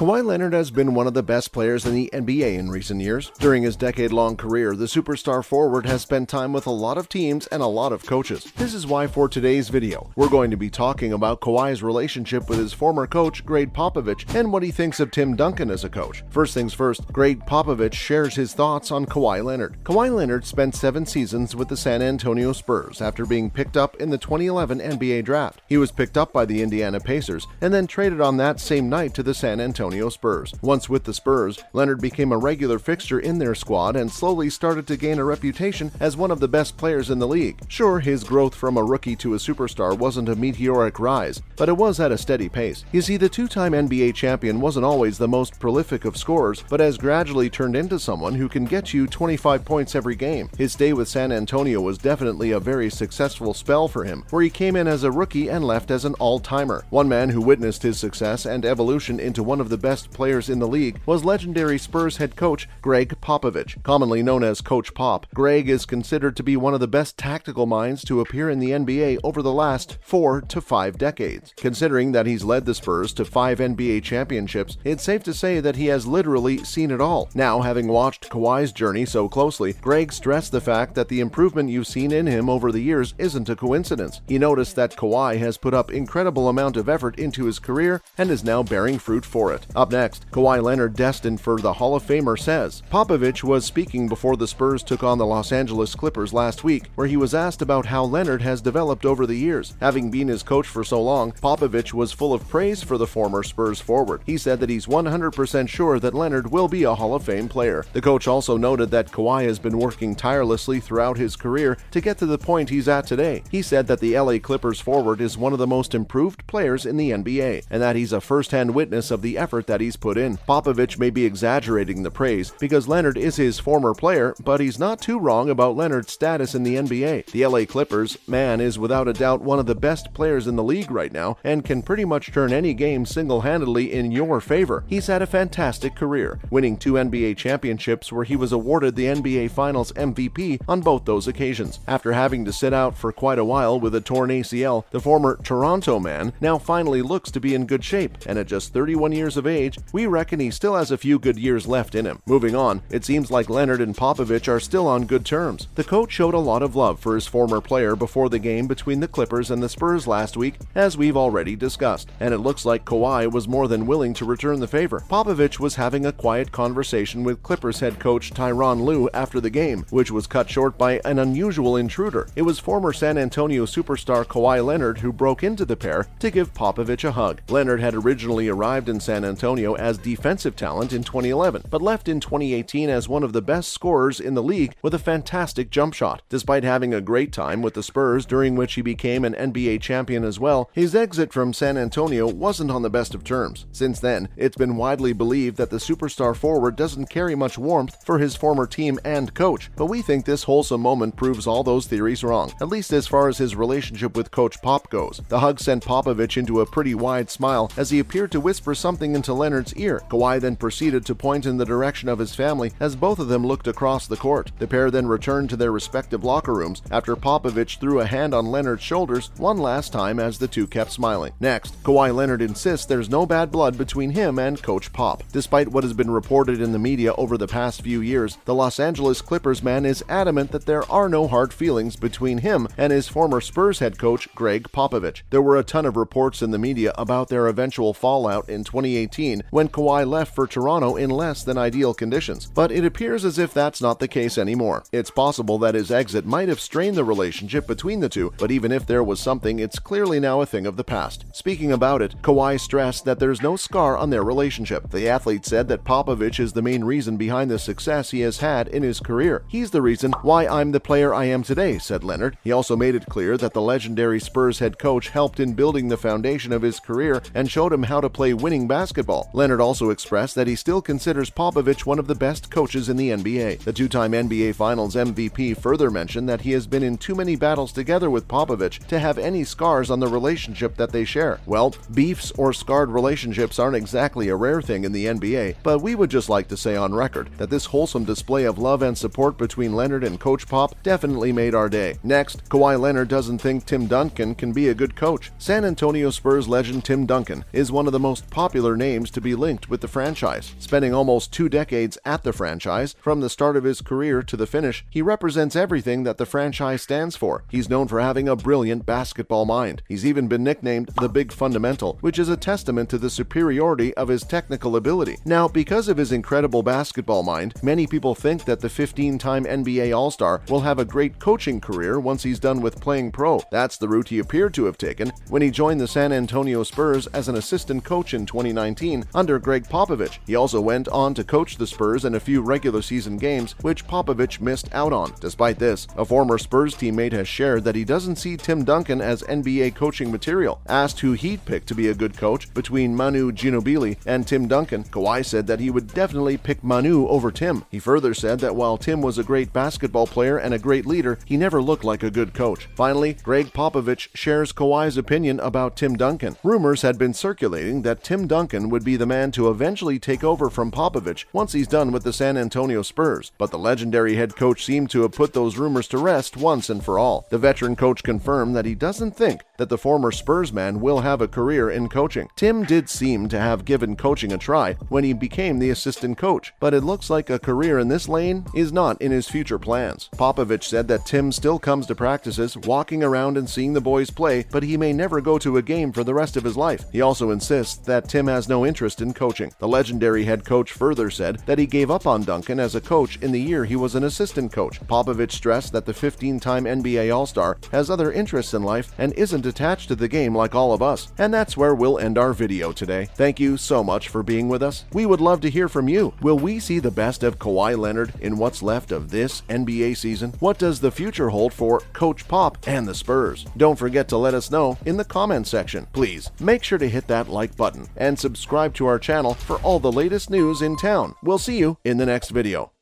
Kawhi Leonard has been one of the best players in the NBA in recent years. During his decade-long career, the superstar forward has spent time with a lot of teams and a lot of coaches. This is why for today's video, we're going to be talking about Kawhi's relationship with his former coach, Gregg Popovich, and what he thinks of Tim Duncan as a coach. First things first, Gregg Popovich shares his thoughts on Kawhi Leonard. Kawhi Leonard spent 7 seasons with the San Antonio Spurs after being picked up in the 2011 NBA draft. He was picked up by the Indiana Pacers and then traded on that same night to the San Antonio Spurs. Once with the Spurs, Leonard became a regular fixture in their squad and slowly started to gain a reputation as one of the best players in the league. Sure, his growth from a rookie to a superstar wasn't a meteoric rise, but it was at a steady pace. You see, the two-time NBA champion wasn't always the most prolific of scorers, but has gradually turned into someone who can get you 25 points every game. His stay with San Antonio was definitely a very successful spell for him, where he came in as a rookie and left as an all-timer. One man who witnessed his success and evolution into one of the best players in the league was legendary Spurs head coach Gregg Popovich. Commonly known as Coach Pop, Gregg is considered to be one of the best tactical minds to appear in the NBA over the last 4 to 5 decades. Considering that he's led the Spurs to 5 NBA championships, it's safe to say that he has literally seen it all. Now, having watched Kawhi's journey so closely, Gregg stressed the fact that the improvement you've seen in him over the years isn't a coincidence. He noticed that Kawhi has put up incredible amount of effort into his career and is now bearing fruit for it. Up next, Kawhi Leonard, destined for the Hall of Famer, says. Popovich was speaking before the Spurs took on the Los Angeles Clippers last week, where he was asked about how Leonard has developed over the years. Having been his coach for so long, Popovich was full of praise for the former Spurs forward. He said that he's 100% sure that Leonard will be a Hall of Fame player. The coach also noted that Kawhi has been working tirelessly throughout his career to get to the point he's at today. He said that the LA Clippers forward is one of the most improved players in the NBA, and that he's a first-hand witness of the effort that he's put in. Popovich may be exaggerating the praise because Leonard is his former player, but he's not too wrong about Leonard's status in the NBA. The LA Clippers man is without a doubt one of the best players in the league right now and can pretty much turn any game single-handedly in your favor. He's had a fantastic career, winning 2 NBA championships where he was awarded the NBA Finals MVP on both those occasions. After having to sit out for quite a while with a torn ACL, the former Toronto man now finally looks to be in good shape, and at just 31 years of age, we reckon he still has a few good years left in him. Moving on, it seems like Leonard and Popovich are still on good terms. The coach showed a lot of love for his former player before the game between the Clippers and the Spurs last week, as we've already discussed, and it looks like Kawhi was more than willing to return the favor. Popovich was having a quiet conversation with Clippers head coach Tyronn Lue after the game, which was cut short by an unusual intruder. It was former San Antonio superstar Kawhi Leonard who broke into the pair to give Popovich a hug. Leonard had originally arrived in San Antonio as defensive talent in 2011, but left in 2018 as one of the best scorers in the league with a fantastic jump shot. Despite having a great time with the Spurs, during which he became an NBA champion as well, his exit from San Antonio wasn't on the best of terms. Since then, it's been widely believed that the superstar forward doesn't carry much warmth for his former team and coach, but we think this wholesome moment proves all those theories wrong, at least as far as his relationship with Coach Pop goes. The hug sent Popovich into a pretty wide smile as he appeared to whisper something into Leonard's ear. Kawhi then proceeded to point in the direction of his family as both of them looked across the court. The pair then returned to their respective locker rooms after Popovich threw a hand on Leonard's shoulders one last time as the two kept smiling. Next, Kawhi Leonard insists there's no bad blood between him and Coach Pop. Despite what has been reported in the media over the past few years, the Los Angeles Clippers man is adamant that there are no hard feelings between him and his former Spurs head coach Gregg Popovich. There were a ton of reports in the media about their eventual fallout in 2018 when Kawhi left for Toronto in less than ideal conditions, but it appears as if that's not the case anymore. It's possible that his exit might have strained the relationship between the two, but even if there was something, it's clearly now a thing of the past. Speaking about it, Kawhi stressed that there's no scar on their relationship. The athlete said that Popovich is the main reason behind the success he has had in his career. He's the reason why I'm the player I am today, said Leonard. He also made it clear that the legendary Spurs head coach helped in building the foundation of his career and showed him how to play winning basketball. Leonard also expressed that he still considers Popovich one of the best coaches in the NBA. The two-time NBA Finals MVP further mentioned that he has been in too many battles together with Popovich to have any scars on the relationship that they share. Well, beefs or scarred relationships aren't exactly a rare thing in the NBA, but we would just like to say on record that this wholesome display of love and support between Leonard and Coach Pop definitely made our day. Next, Kawhi Leonard doesn't think Tim Duncan can be a good coach. San Antonio Spurs legend Tim Duncan is one of the most popular names names to be linked with the franchise. Spending almost 2 decades at the franchise, from the start of his career to the finish, he represents everything that the franchise stands for. He's known for having a brilliant basketball mind. He's even been nicknamed the Big Fundamental, which is a testament to the superiority of his technical ability. Now, because of his incredible basketball mind, many people think that the 15-time NBA All-Star will have a great coaching career once he's done with playing pro. That's the route he appeared to have taken when he joined the San Antonio Spurs as an assistant coach in 2019 under Gregg Popovich. He also went on to coach the Spurs in a few regular season games, which Popovich missed out on. Despite this, a former Spurs teammate has shared that he doesn't see Tim Duncan as NBA coaching material. Asked who he'd pick to be a good coach between Manu Ginobili and Tim Duncan, Kawhi said that he would definitely pick Manu over Tim. He further said that while Tim was a great basketball player and a great leader, he never looked like a good coach. Finally, Gregg Popovich shares Kawhi's opinion about Tim Duncan. Rumors had been circulating that Tim Duncan would be the man to eventually take over from Popovich once he's done with the San Antonio Spurs, but the legendary head coach seemed to have put those rumors to rest once and for all. The veteran coach confirmed that he doesn't think that the former Spurs man will have a career in coaching. Tim did seem to have given coaching a try when he became the assistant coach, but it looks like a career in this lane is not in his future plans. Popovich said that Tim still comes to practices, walking around and seeing the boys play, but he may never go to a game for the rest of his life. He also insists that Tim has no interest in coaching. The legendary head coach further said that he gave up on Duncan as a coach in the year he was an assistant coach. Popovich stressed that the 15-time NBA All-Star has other interests in life and isn't attached to the game like all of us. And that's where we'll end our video today. Thank you so much for being with us. We would love to hear from you. Will we see the best of Kawhi Leonard in what's left of this NBA season? What does the future hold for Coach Pop and the Spurs? Don't forget to let us know in the comment section. Please make sure to hit that like button and subscribe to our channel for all the latest news in town. We'll see you in the next video.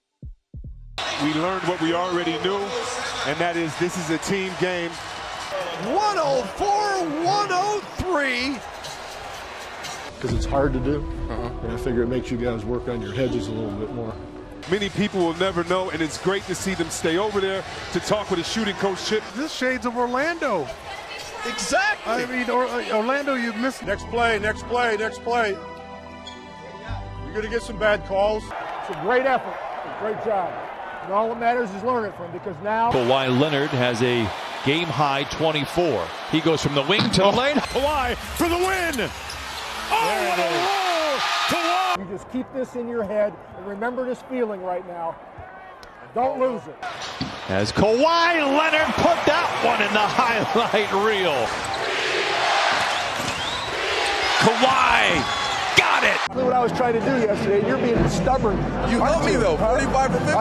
We learned what we already knew, and that is this is a team game. 104-103. Because it's hard to do. And I figure it makes you guys work on your hedges a little bit more. Many people will never know, and it's great to see them stay over there to talk with a shooting coach, Chip. This shades of Orlando. Exactly. I mean, Orlando, you've missed. Next play, next play, next play. You're going to get some bad calls. It's a great effort. A great job. And all that matters is learn it from, because now Kawhi Leonard has a game-high 24. He goes from the wing to the lane. Kawhi for the win! Oh, what a roll! Kawhi! you just keep this in your head and remember this feeling right now. Don't lose it. As Kawhi Leonard put that one in the highlight reel. Kawhi got it! That's what I was trying to do yesterday. You're being stubborn. You love me, though. 45 for 50.